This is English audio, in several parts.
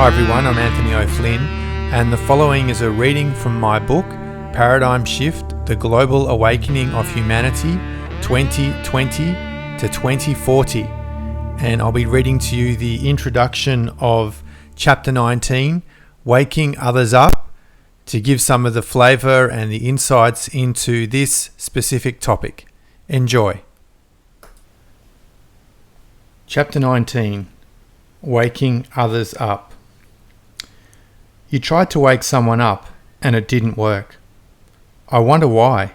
Hi everyone, I'm Anthony O'Flynn, and the following is a reading from my book, Paradigm Shift, The Global Awakening of Humanity, 2020 to 2040. And I'll be reading to you the introduction of Chapter 19, Waking Others Up, to give some of the flavour and the insights into this specific topic. Enjoy. Chapter 19, Waking Others Up. You tried to wake someone up and it didn't work. I wonder why.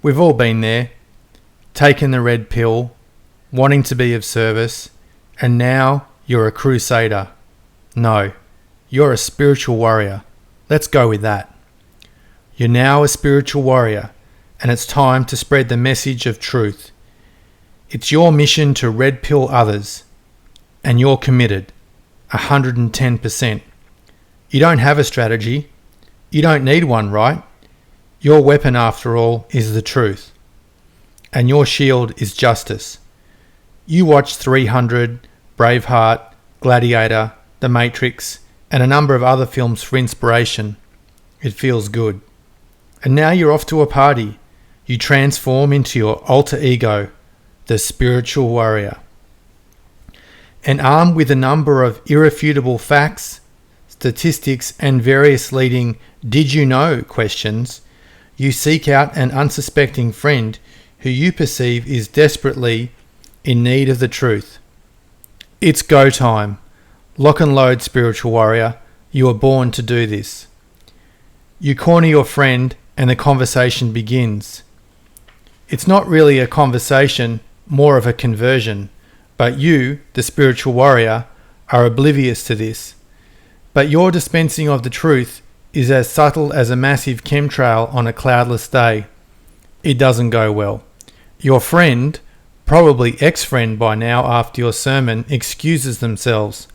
We've all been there, taken the red pill, wanting to be of service, and now you're a crusader. No, you're a spiritual warrior. Let's go with that. You're now a spiritual warrior, and it's time to spread the message of truth. It's your mission to red pill others, and you're committed, 110%. You don't have a strategy. You don't need one, right? Your weapon, after all, is the truth. And your shield is justice. You watched 300, Braveheart, Gladiator, The Matrix, and a number of other films for inspiration. It feels good. And now you're off to a party. You transform into your alter ego, the spiritual warrior. And armed with a number of irrefutable facts, statistics, and various leading "did you know" questions, you seek out an unsuspecting friend who you perceive is desperately in need of the truth. It's go time. Lock and load, spiritual warrior. You are born to do this. You corner your friend and the conversation begins. It's not really a conversation, more of a conversion, but you, the spiritual warrior, are oblivious to this. But your dispensing of the truth is as subtle as a massive chemtrail on a cloudless day. It doesn't go well. Your friend, probably ex-friend by now after your sermon, excuses themselves.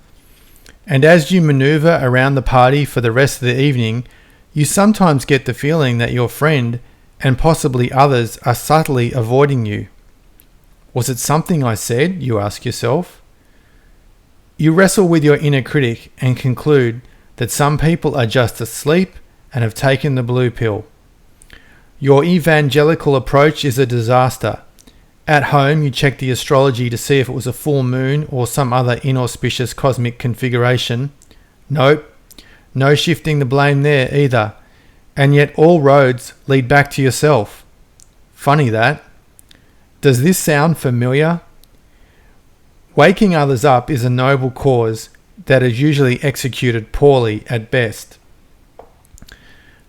And as you maneuver around the party for the rest of the evening, you sometimes get the feeling that your friend and possibly others are subtly avoiding you. Was it something I said, you ask yourself? You wrestle with your inner critic and conclude that some people are just asleep and have taken the blue pill. Your evangelical approach is a disaster. At home, you check the astrology to see if it was a full moon or some other inauspicious cosmic configuration. Nope, no shifting the blame there either. And yet all roads lead back to yourself. Funny that. Does this sound familiar? Waking others up is a noble cause that is usually executed poorly at best.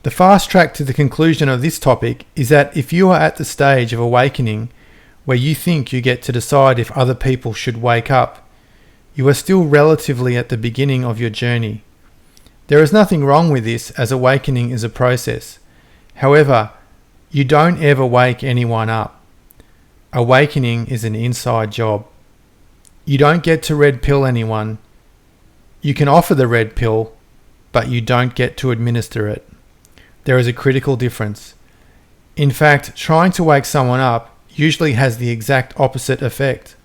The fast track to the conclusion of this topic is that if you are at the stage of awakening where you think you get to decide if other people should wake up, you are still relatively at the beginning of your journey. There is nothing wrong with this, as awakening is a process. However, you don't ever wake anyone up. Awakening is an inside job. You don't get to red pill anyone. You can offer the red pill, but you don't get to administer it. There is a critical difference. In fact, trying to wake someone up usually has the exact opposite effect.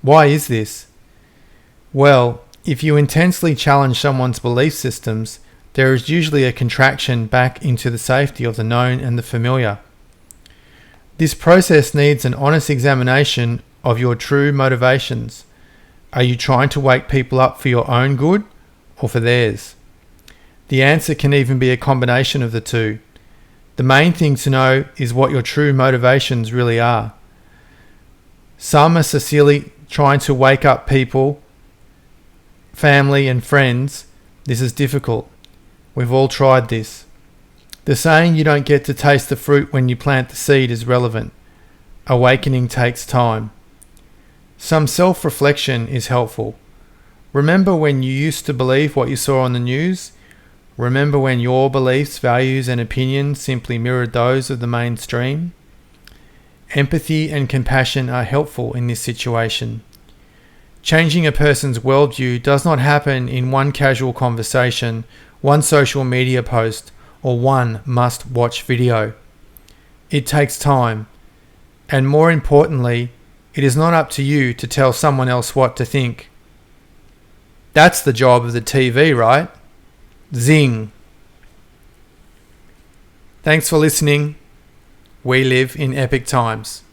Why is this? Well, if you intensely challenge someone's belief systems, there is usually a contraction back into the safety of the known and the familiar. This process needs an honest examination of your true motivations. Are you trying to wake people up for your own good or for theirs? The answer can even be a combination of the two. The main thing to know is what your true motivations really are. Some are sincerely trying to wake up people, family and friends. This is difficult. We've all tried this. The saying you don't get to taste the fruit when you plant the seed is relevant. Awakening takes time. Some self-reflection is helpful. Remember when you used to believe what you saw on the news? Remember when your beliefs, values, and opinions simply mirrored those of the mainstream? Empathy and compassion are helpful in this situation. Changing a person's worldview does not happen in one casual conversation, one social media post, or one must-watch video. It takes time, and more importantly, it is not up to you to tell someone else what to think. That's the job of the TV, right? Zing. Thanks for listening. We live in epic times.